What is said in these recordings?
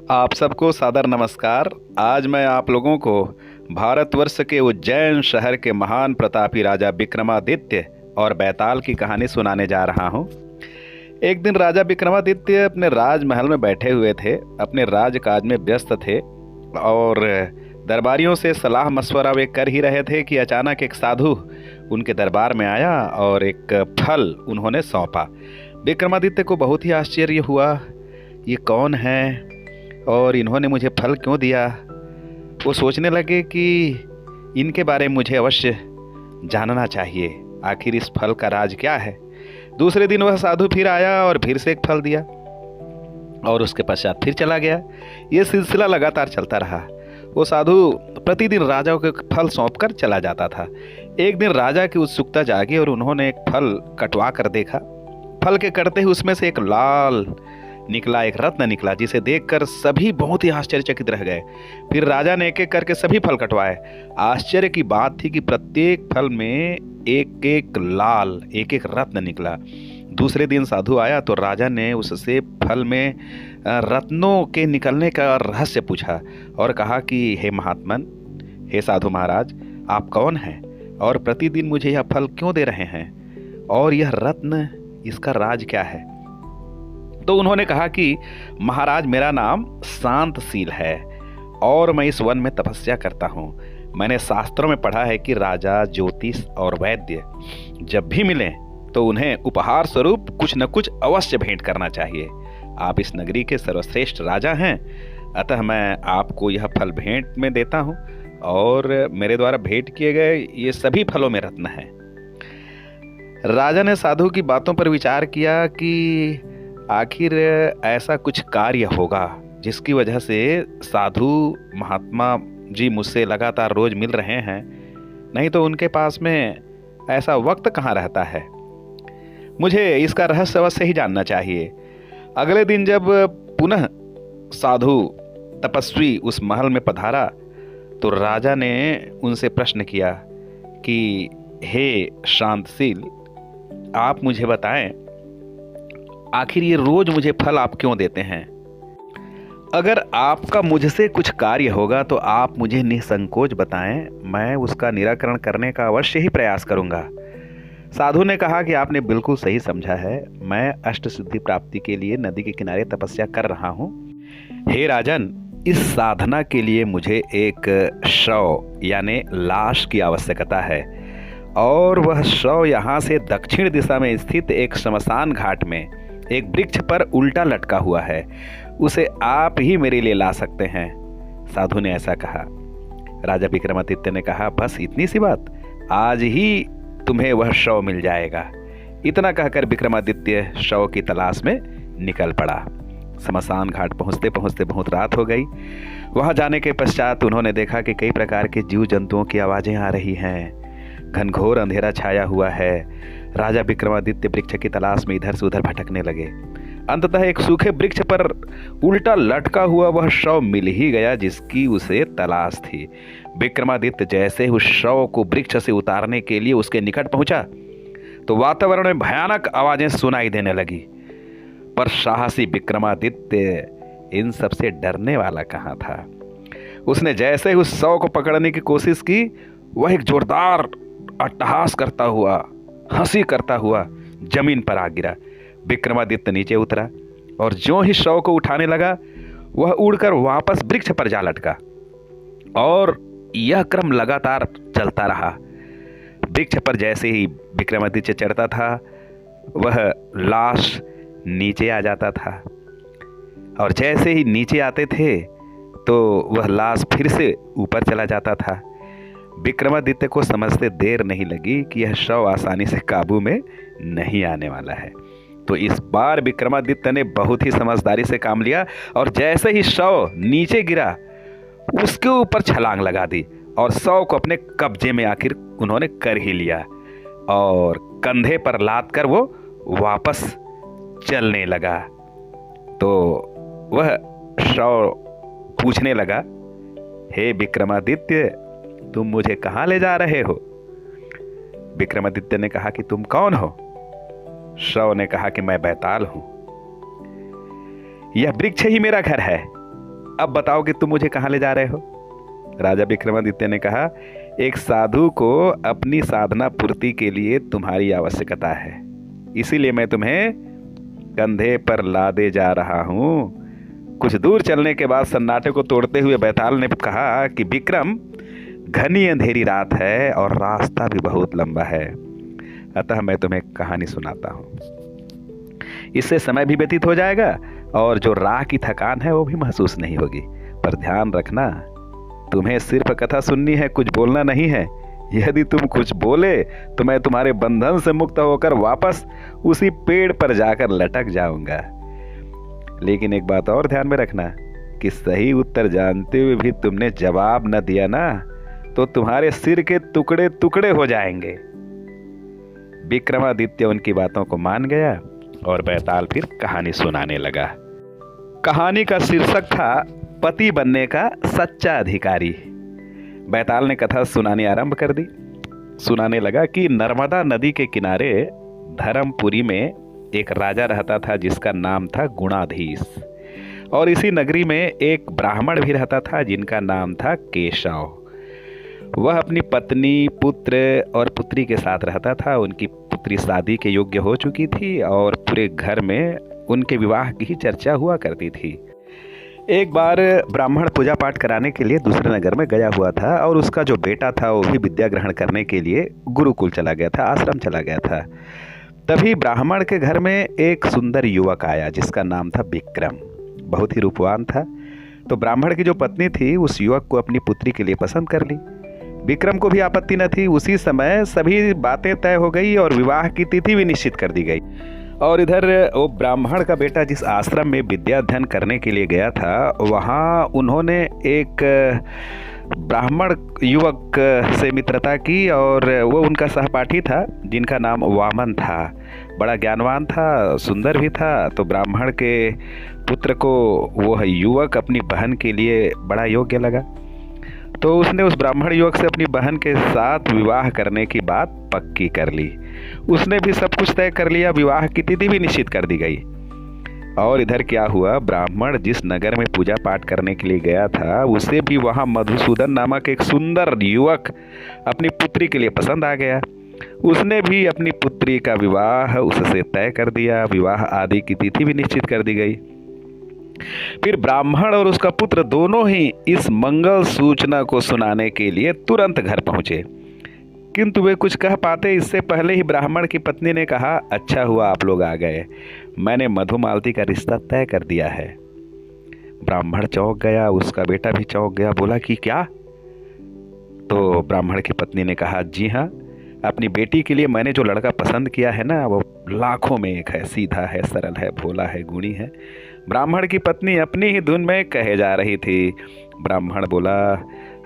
आप सबको सादर नमस्कार। आज मैं आप लोगों को भारतवर्ष के उज्जैन शहर के महान प्रतापी राजा विक्रमादित्य और बैताल की कहानी सुनाने जा रहा हूँ। एक दिन राजा विक्रमादित्य अपने राजमहल में बैठे हुए थे, अपने राजकाज में व्यस्त थे और दरबारियों से सलाह मशवरा वे कर ही रहे थे कि अचानक एक साधु उनके दरबार में आया और एक फल उन्होंने सौंपा। विक्रमादित्य को बहुत ही आश्चर्य हुआ, ये कौन है और इन्होंने मुझे फल क्यों दिया। वो सोचने लगे कि इनके बारे में मुझे अवश्य जानना चाहिए, आखिर इस फल का राज क्या है। दूसरे दिन वह साधु फिर आया और फिर से एक फल दिया और उसके पश्चात फिर चला गया। ये सिलसिला लगातार चलता रहा। वो साधु प्रतिदिन राजा को एक फल सौंप कर चला जाता था। एक दिन राजा की उत्सुकता जागी और उन्होंने एक फल कटवा कर देखा। फल के कटते ही उसमें से एक लाल निकला, एक रत्न निकला, जिसे देखकर सभी बहुत ही आश्चर्यचकित रह गए। फिर राजा ने एक एक करके सभी फल कटवाए। आश्चर्य की बात थी कि प्रत्येक फल में एक एक लाल, एक एक रत्न निकला। दूसरे दिन साधु आया तो राजा ने उससे फल में रत्नों के निकलने का रहस्य पूछा और कहा कि हे महात्मन, हे साधु महाराज, आप कौन हैं और प्रतिदिन मुझे यह फल क्यों दे रहे हैं, और यह रत्न, इसका राज क्या है। तो उन्होंने कहा कि महाराज, मेरा नाम शांतशील है और मैं इस वन में तपस्या करता हूँ। मैंने शास्त्रों में पढ़ा है कि राजा, ज्योतिष और वैद्य जब भी मिलें तो उन्हें उपहार स्वरूप कुछ न कुछ अवश्य भेंट करना चाहिए। आप इस नगरी के सर्वश्रेष्ठ राजा हैं, अतः मैं आपको यह फल भेंट में देता हूँ और मेरे द्वारा भेंट किए गए ये सभी फलों में रत्न हैं। राजा ने साधु की बातों पर विचार किया कि आखिर ऐसा कुछ कार्य होगा जिसकी वजह से साधु महात्मा जी मुझसे लगातार रोज मिल रहे हैं, नहीं तो उनके पास में ऐसा वक्त कहाँ रहता है। मुझे इसका रहस्य अवश्य ही जानना चाहिए। अगले दिन जब पुनः साधु तपस्वी उस महल में पधारा तो राजा ने उनसे प्रश्न किया कि हे शांतशील, आप मुझे बताएं, आखिर ये रोज मुझे फल आप क्यों देते हैं। अगर आपका मुझसे कुछ कार्य होगा तो आप मुझे निसंकोच बताएं, मैं उसका निराकरण करने का अवश्य ही प्रयास करूंगा। साधु ने कहा कि आपने बिल्कुल सही समझा है, मैं अष्ट सिद्धि प्राप्ति के लिए नदी के किनारे तपस्या कर रहा हूँ। हे राजन, इस साधना के लिए मुझे एक शव यानी लाश की आवश्यकता है और वह शव यहाँ से दक्षिण दिशा में स्थित एक श्मशान घाट में एक वृक्ष पर उल्टा लटका हुआ है। उसे आप ही मेरे लिए ला सकते हैं। साधु ने ऐसा कहा। राजा विक्रमादित्य ने कहा, बस इतनी सी बात, आज ही तुम्हें वह शव मिल जाएगा। इतना कहकर विक्रमादित्य शव की तलाश में निकल पड़ा। श्मशान घाट पहुंचते पहुंचते बहुत रात हो गई। वहां जाने के पश्चात उन्होंने देखा कि कई प्रकार के जीव जंतुओं की आवाजें आ रही हैं। घनघोर अंधेरा छाया हुआ है। राजा विक्रमादित्य वृक्ष की तलाश में इधर से उधर भटकने लगे। अंततः एक सूखे वृक्ष पर उल्टा लटका हुआ वह शव मिल ही गया जिसकी उसे तलाश थी। विक्रमादित्य जैसे उस शव को वृक्ष से उतारने के लिए उसके निकट पहुंचा तो वातावरण में भयानक आवाजें सुनाई देने लगी, पर साहसी विक्रमादित्य इन सब से डरने वाला कहाँ था। उसने जैसे ही उस शव को पकड़ने की कोशिश की, वह एक जोरदार अट्टहास करता हुआ, हंसी करता हुआ जमीन पर आ गिरा। विक्रमादित्य नीचे उतरा और ज्यों ही शव को उठाने लगा, वह उड़कर वापस वृक्ष पर जा लटका और यह क्रम लगातार चलता रहा। वृक्ष पर जैसे ही विक्रमादित्य चढ़ता था, वह लाश नीचे आ जाता था और जैसे ही नीचे आते थे तो वह लाश फिर से ऊपर चला जाता था। विक्रमादित्य को समझते देर नहीं लगी कि यह शव आसानी से काबू में नहीं आने वाला है। तो इस बार विक्रमादित्य ने बहुत ही समझदारी से काम लिया और जैसे ही शव नीचे गिरा, उसके ऊपर छलांग लगा दी और शव को अपने कब्जे में आखिर उन्होंने कर ही लिया और कंधे पर लाद कर वो वापस चलने लगा। तो वह शव पूछने लगा, हे विक्रमादित्य, तुम मुझे कहाँ ले जा रहे हो। विक्रमादित्य ने कहा कि तुम कौन हो। शव ने कहा कि मैं बैताल हूं, यह वृक्ष ही मेरा घर है अब बताओ कि तुम मुझे कहाँ ले जा रहे हो? राजा विक्रमादित्य ने कहा, एक साधु को अपनी साधना पूर्ति के लिए तुम्हारी आवश्यकता है, इसीलिए मैं तुम्हें कंधे पर लादे जा रहा हूँ। कुछ दूर चलने के बाद सन्नाटे को तोड़ते हुए बैताल ने कहा कि विक्रम, घनी अंधेरी रात है और रास्ता भी बहुत लंबा है, अतः मैं तुम्हें कहानी सुनाता हूँ। इससे समय भी व्यतीत हो जाएगा और जो राह की थकान है वो भी महसूस नहीं होगी। पर ध्यान रखना, तुम्हें सिर्फ कथा सुननी है, कुछ बोलना नहीं है। यदि तुम कुछ बोले तो मैं तुम्हारे बंधन से मुक्त होकर वापस उसी पेड़ पर जाकर लटक जाऊंगा। लेकिन एक बात और ध्यान में रखना कि सही उत्तर जानते हुए भी तुमने जवाब न दिया ना, तो तुम्हारे सिर के टुकड़े टुकड़े हो जाएंगे। विक्रमादित्य उनकी बातों को मान गया और बैताल फिर कहानी सुनाने लगा। कहानी का शीर्षक था पति बनने का सच्चा अधिकारी। बैताल ने कथा सुनानी आरंभ कर दी। सुनाने लगा कि नर्मदा नदी के किनारे धर्मपुरी में एक राजा रहता था जिसका नाम था गुणाधीश, और इसी नगरी में एक ब्राह्मण भी रहता था जिनका नाम था केशव। वह अपनी पत्नी, पुत्र और पुत्री के साथ रहता था। उनकी पुत्री शादी के योग्य हो चुकी थी और पूरे घर में उनके विवाह की ही चर्चा हुआ करती थी। एक बार ब्राह्मण पूजा पाठ कराने के लिए दूसरे नगर में गया हुआ था और उसका जो बेटा था वो भी विद्या ग्रहण करने के लिए गुरुकुल चला गया था, आश्रम चला गया था। तभी ब्राह्मण के घर में एक सुंदर युवक आया जिसका नाम था विक्रम। बहुत ही रूपवान था। तो ब्राह्मण की जो पत्नी थी उस युवक को अपनी पुत्री के लिए पसंद कर ली। विक्रम को भी आपत्ति न थी। उसी समय सभी बातें तय हो गई और विवाह की तिथि भी निश्चित कर दी गई। और इधर वो ब्राह्मण का बेटा जिस आश्रम में विद्या अध्ययन करने के लिए गया था, वहाँ उन्होंने एक ब्राह्मण युवक से मित्रता की और वो उनका सहपाठी था जिनका नाम वामन था। बड़ा ज्ञानवान था, सुंदर भी था। तो ब्राह्मण के पुत्र को वह युवक अपनी बहन के लिए बड़ा योग्य लगा। तो उसने उस ब्राह्मण युवक से अपनी बहन के साथ विवाह करने की बात पक्की कर ली। उसने भी सब कुछ तय कर लिया, विवाह की तिथि भी निश्चित कर दी गई। और इधर क्या हुआ, ब्राह्मण जिस नगर में पूजा पाठ करने के लिए गया था उसे भी वहाँ मधुसूदन नामक एक सुंदर युवक अपनी पुत्री के लिए पसंद आ गया। उसने भी अपनी पुत्री का विवाह उससे तय कर दिया। विवाह आदि की तिथि भी निश्चित कर दी गई। फिर ब्राह्मण और उसका पुत्र दोनों ही इस मंगल सूचना को सुनाने के लिए तुरंत घर पहुंचे, किंतु वे कुछ कह पाते इससे पहले ही ब्राह्मण की पत्नी ने कहा, अच्छा हुआ आप लोग आ गए, मैंने मधुमालती का रिश्ता तय कर दिया है। ब्राह्मण चौंक गया, उसका बेटा भी चौंक गया, बोला कि क्या? तो ब्राह्मण की पत्नी ने कहा, जी हाँ, अपनी बेटी के लिए मैंने जो लड़का पसंद किया है ना, वो लाखों में एक है, सीधा है, सरल है, भोला है, गुणी है। ब्राह्मण की पत्नी अपनी ही धुन में कहे जा रही थी। ब्राह्मण बोला,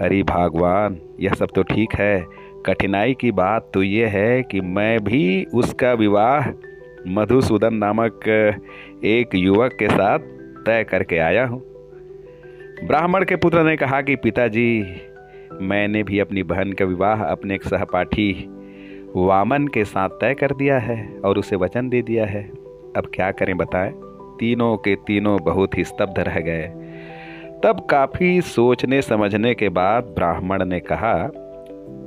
हरि भगवान, यह सब तो ठीक है, कठिनाई की बात तो ये है कि मैं भी उसका विवाह मधुसूदन नामक एक युवक के साथ तय करके आया हूँ। ब्राह्मण के पुत्र ने कहा कि पिताजी, मैंने भी अपनी बहन का विवाह अपने एक सहपाठी वामन के साथ तय कर दिया है और उसे वचन दे दिया है। अब क्या करें बताएं? तीनों के तीनों बहुत ही स्तब्ध रह गए। तब काफ़ी सोचने समझने के बाद ब्राह्मण ने कहा,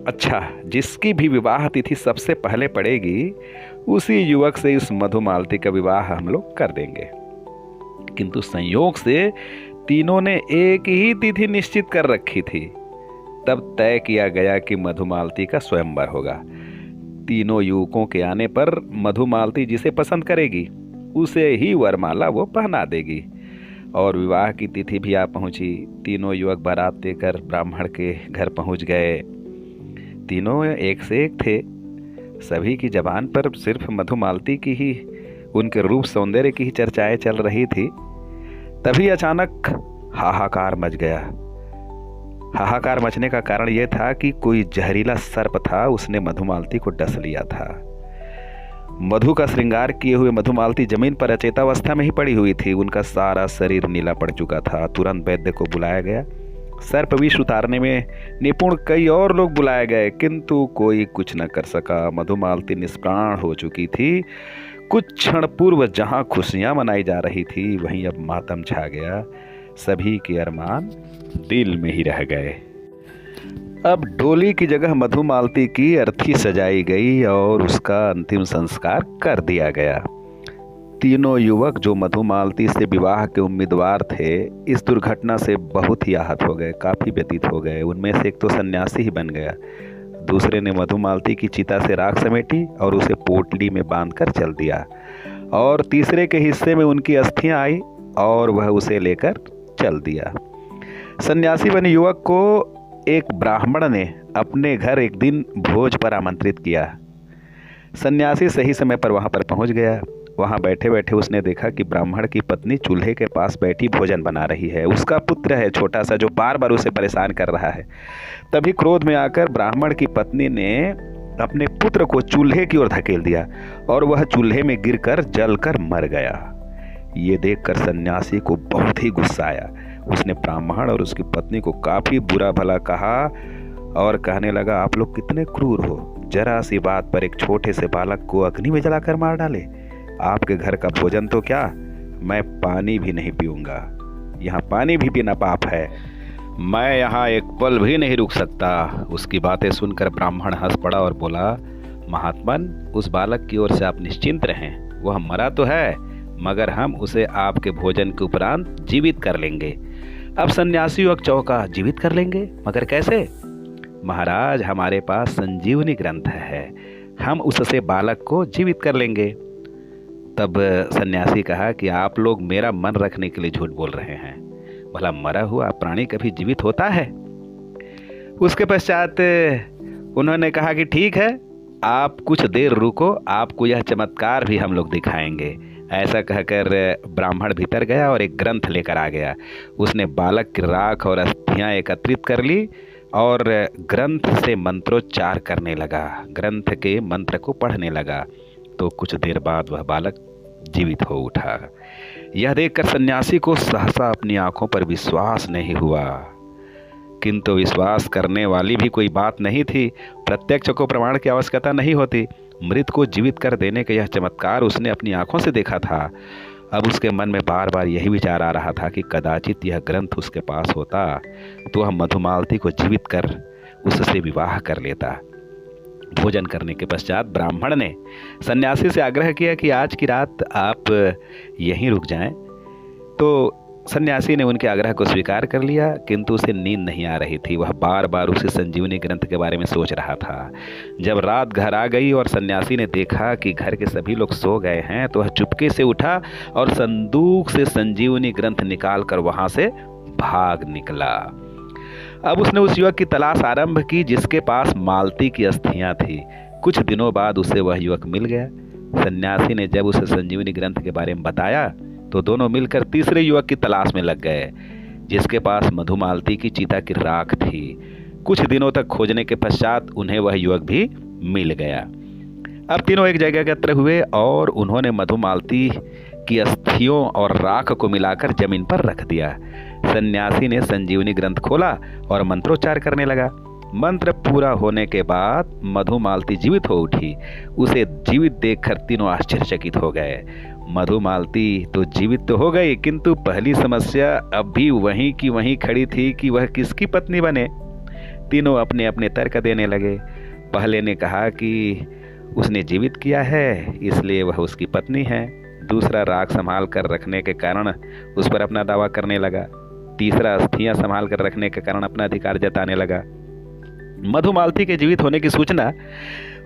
अच्छा, जिसकी भी विवाह तिथि सबसे पहले पड़ेगी उसी युवक से इस मधुमालती का विवाह हम लोग कर देंगे। किंतु संयोग से तीनों ने एक ही तिथि निश्चित कर रखी थी। तब तय किया गया कि मधुमालती का स्वयंवर होगा। तीनों युवकों के आने पर मधुमालती जिसे पसंद करेगी उसे ही वरमाला वो पहना देगी। और विवाह की तिथि भी आ पहुंची। तीनों युवक बारात देकर ब्राह्मण के घर पहुंच गए। तीनों एक से एक थे। सभी की जबान पर सिर्फ मधुमालती की ही, उनके रूप सौंदर्य की ही चर्चाएं चल रही थी। तभी अचानक हाहाकार मच गया। हाहाकार मचने का कारण यह था कि कोई जहरीला सर्प था, उसने मधुमालती को डस लिया था। मधु का श्रृंगार किए हुए मधुमालती जमीन पर अचेतावस्था में ही पड़ी हुई थी। उनका सारा शरीर नीला पड़ चुका था। तुरंत वैद्य को बुलाया गया। सर्प विष उतारने में निपुण कई और लोग बुलाए गए, किंतु कोई कुछ न कर सका। मधुमालती निष्प्राण हो चुकी थी। कुछ क्षण पूर्व जहां खुशियां मनाई जा रही थी वहीं अब मातम छा गया। सभी के अरमान दिल में ही रह गए। अब डोली की जगह मधुमालती की अर्थी सजाई गई और उसका अंतिम संस्कार कर दिया गया। तीनों युवक जो मधुमालती से विवाह के उम्मीदवार थे, इस दुर्घटना से बहुत ही आहत हो गए, काफ़ी व्यतीत हो गए। उनमें से एक तो सन्यासी ही बन गया, दूसरे ने मधुमालती की चिता से राख समेटी और उसे पोटली में बांधकर चल दिया, और तीसरे के हिस्से में उनकी अस्थियां आई और वह उसे लेकर चल दिया। सन्यासी बने युवक को एक ब्राह्मण ने अपने घर एक दिन भोज पर आमंत्रित किया। सन्यासी सही समय पर वहां पर पहुंच गया। वहां बैठे बैठे उसने देखा कि ब्राह्मण की पत्नी चूल्हे के पास बैठी भोजन बना रही है। उसका पुत्र है छोटा सा, जो बार बार उसे परेशान कर रहा है। तभी क्रोध में आकर ब्राह्मण की पत्नी ने अपने पुत्र को चूल्हे की ओर धकेल दिया और वह चूल्हे में गिरकर जलकर मर गया। ये देखकर सन्यासी को बहुत ही गुस्सा आया। उसने ब्राह्मण और उसकी पत्नी को काफ़ी बुरा भला कहा और कहने लगा, आप लोग कितने क्रूर हो, जरा सी बात पर एक छोटे से बालक को अग्नि में जलाकर मार डाले। आपके घर का भोजन तो क्या, मैं पानी भी नहीं पीऊँगा। यहाँ पानी भी पीना पाप है। मैं यहाँ एक पल भी नहीं रुक सकता। उसकी बातें सुनकर ब्राह्मण हंस पड़ा और बोला, महात्मन, उस बालक की ओर से आप निश्चिंत रहें। वह मरा तो है, मगर हम उसे आपके भोजन के उपरांत जीवित कर लेंगे। अब सन्यासी युवक चौंका, जीवित कर लेंगे, मगर कैसे? महाराज, हमारे पास संजीवनी ग्रंथ है, हम उससे बालक को जीवित कर लेंगे। तब सन्यासी कहा कि आप लोग मेरा मन रखने के लिए झूठ बोल रहे हैं। भला मरा हुआ प्राणी कभी जीवित होता है? उसके पश्चात उन्होंने कहा कि ठीक है, आप कुछ देर रुको, आपको यह चमत्कार भी हम लोग दिखाएंगे। ऐसा कहकर ब्राह्मण भीतर गया और एक ग्रंथ लेकर आ गया। उसने बालक की राख और अस्थियां एकत्रित कर ली और ग्रंथ से मंत्रोच्चार करने लगा, ग्रंथ के मंत्र को पढ़ने लगा। तो कुछ देर बाद वह बालक जीवित हो उठा। यह देखकर सन्यासी को सहसा अपनी आंखों पर विश्वास नहीं हुआ, किंतु विश्वास करने वाली भी कोई बात नहीं थी। प्रत्यक्ष को प्रमाण की आवश्यकता नहीं होती। मृत को जीवित कर देने का यह चमत्कार उसने अपनी आंखों से देखा था। अब उसके मन में बार बार यही विचार आ रहा था कि कदाचित यह ग्रंथ उसके पास होता तो वह मधुमालती को जीवित कर उससे विवाह कर लेता। भोजन करने के पश्चात ब्राह्मण ने सन्यासी से आग्रह किया कि आज की रात आप यहीं रुक जाएं। तो सन्यासी ने उनके आग्रह को स्वीकार कर लिया, किंतु उसे नींद नहीं आ रही थी। वह बार बार उसी संजीवनी ग्रंथ के बारे में सोच रहा था। जब रात घर आ गई और सन्यासी ने देखा कि घर के सभी लोग सो गए हैं, तो वह चुपके से उठा और संदूक से संजीवनी ग्रंथ निकाल कर वहां से भाग निकला। अब उसने उस युवक की तलाश आरंभ की जिसके पास मालती की अस्थियां थी। कुछ दिनों बाद उसे वह युवक मिल गया। सन्यासी ने जब उसे संजीवनी ग्रंथ के बारे में बताया तो दोनों मिलकर तीसरे युवक की तलाश में लग गए जिसके पास मधुमालती की चिता की राख थी। कुछ दिनों तक खोजने के पश्चात उन्हें वह युवक भी मिल गया। अब तीनों एक जगह एकत्र हुए और उन्होंने मधुमालती की अस्थियों और राख को मिलाकर जमीन पर रख दिया। सन्यासी ने संजीवनी ग्रंथ खोला और मंत्रोच्चार करने लगा। मंत्र पूरा होने के बाद मधुमालती जीवित हो उठी। उसे जीवित देखकर तीनों आश्चर्यचकित हो गए। मधुमालती तो जीवित तो हो गई, किंतु पहली समस्या अब भी वहीं की वहीं खड़ी थी कि वह किसकी पत्नी बने। तीनों अपने अपने तर्क देने लगे। पहले ने कहा कि उसने जीवित किया है इसलिए वह उसकी पत्नी है। दूसरा राख संभाल कर रखने के कारण उस पर अपना दावा करने लगा। तीसरा अस्थियां संभाल कर रखने के कारण अपना अधिकार जताने लगा। मधुमालती के जीवित होने की सूचना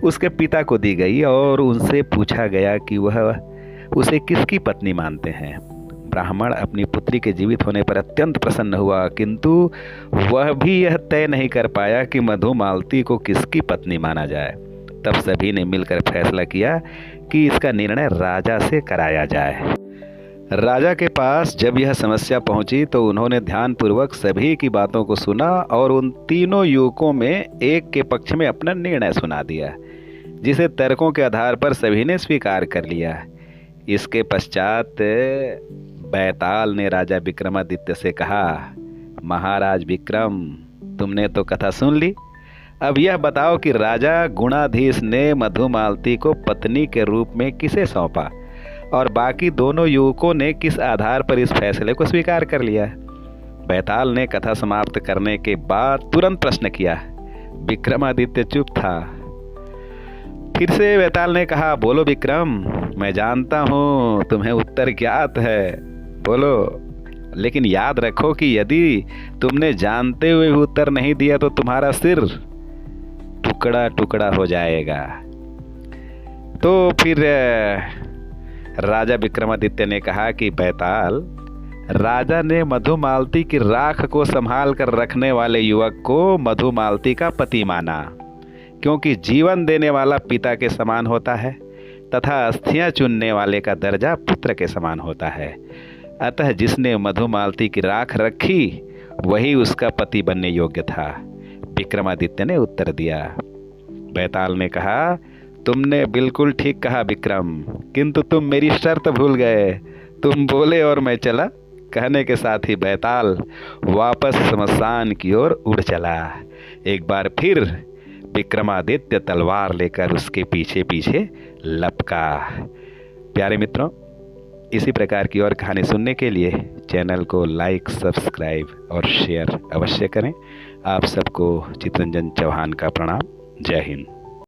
उसके पिता को दी गई और उनसे पूछा गया कि वह उसे किसकी पत्नी मानते हैं। ब्राह्मण अपनी पुत्री के जीवित होने पर अत्यंत प्रसन्न हुआ, किंतु वह भी यह तय नहीं कर पाया कि मधुमालती को किसकी पत्नी माना जाए। तब सभी ने मिलकर फैसला किया कि इसका निर्णय राजा से कराया जाए। राजा के पास जब यह समस्या पहुंची तो उन्होंने ध्यानपूर्वक सभी की बातों को सुना और उन तीनों युवकों में एक के पक्ष में अपना निर्णय सुना दिया, जिसे तर्कों के आधार पर सभी ने स्वीकार कर लिया। इसके पश्चात बैताल ने राजा विक्रमादित्य से कहा, महाराज विक्रम, तुमने तो कथा सुन ली। अब यह बताओ कि राजा गुणाधीश ने मधुमालती को पत्नी के रूप में किसे सौंपा और बाकी दोनों युवकों ने किस आधार पर इस फैसले को स्वीकार कर लिया। बैताल ने कथा समाप्त करने के बाद तुरंत प्रश्न किया। विक्रमादित्य चुप था। फिर से बैताल ने कहा, बोलो विक्रम, मैं जानता हूँ तुम्हें उत्तर ज्ञात है, बोलो। लेकिन याद रखो कि यदि तुमने जानते हुए भी उत्तर नहीं दिया तो तुम्हारा सिर टुकड़ा टुकड़ा हो जाएगा। तो फिर राजा विक्रमादित्य ने कहा कि बैताल, राजा ने मधुमालती की राख को संभाल कर रखने वाले युवक को मधुमालती का पति माना, क्योंकि जीवन देने वाला पिता के समान होता है तथा अस्थियां चुनने वाले का दर्जा पुत्र के समान होता है। अतः जिसने मधुमालती की राख रखी वही उसका पति बनने योग्य था। विक्रमादित्य ने उत्तर दिया। बैताल ने कहा, तुमने बिल्कुल ठीक कहा विक्रम, किंतु तुम मेरी शर्त भूल गए। तुम बोले और मैं चला। कहने के साथ ही बैताल वापस श्मशान की ओर उड़ चला। एक बार फिर विक्रमादित्य तलवार लेकर उसके पीछे पीछे लपका। प्यारे मित्रों, इसी प्रकार की और कहानी सुनने के लिए चैनल को लाइक, सब्सक्राइब और शेयर अवश्य करें। आप सबको चितरंजन चौहान का प्रणाम। जय हिंद।